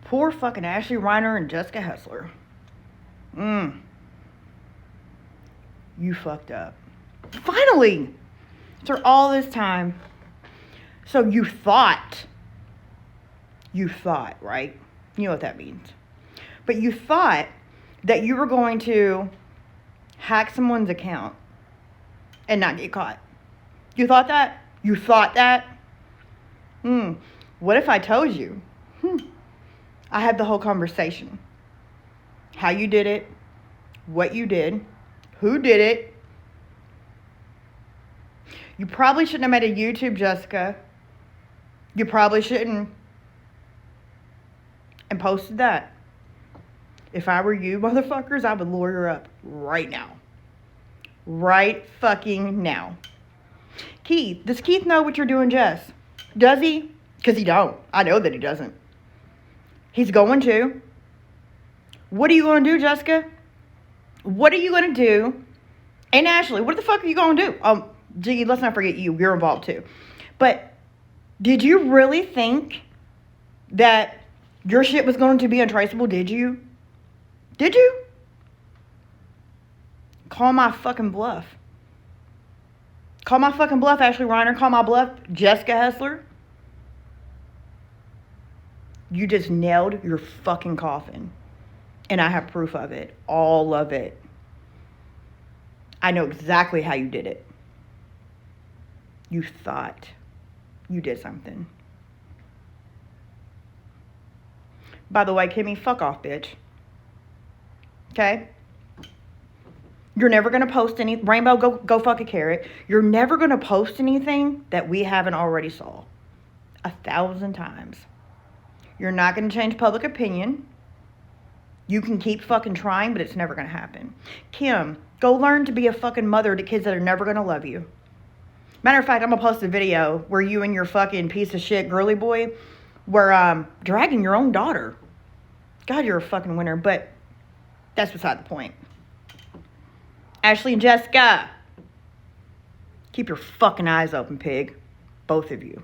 Poor fucking Ashley Reiner and Jessica Hessler. You fucked up. Finally! After all this time. So you thought, right? You know what that means. But you thought that you were going to hack someone's account and not get caught. You thought that? You thought that? What if I told you? I had the whole conversation. How you did it, what you did, who did it. You probably shouldn't have made a YouTube, Jessica. You probably shouldn't. And posted that. If I were you, motherfuckers, I would lawyer up right now. Right fucking now. Keith. Does Keith know what you're doing, Jess? Does he? Because he don't. I know that he doesn't. He's going to. What are you going to do, Jessica? What are you going to do? And Ashley, what the fuck are you going to do? Gee, let's not forget you. You're involved too. But did you really think that your shit was going to be untraceable? Did you? Did you? Call my fucking bluff. Call my fucking bluff, Ashley Reiner. Call my bluff, Jessica Hessler. You just nailed your fucking coffin. And I have proof of it. All of it. I know exactly how you did it. You thought you did something. By the way, Kimmy, fuck off, bitch. Okay? You're never going to post any... Rainbow, go fuck a carrot. You're never going to post anything that we haven't already saw. 1,000 times. You're not going to change public opinion. You can keep fucking trying, but it's never going to happen. Kim, go learn to be a fucking mother to kids that are never going to love you. Matter of fact, I'm going to post a video where you and your fucking piece of shit girly boy were dragging your own daughter. God, you're a fucking winner, but that's beside the point. Ashley and Jessica, keep your fucking eyes open, pig. Both of you.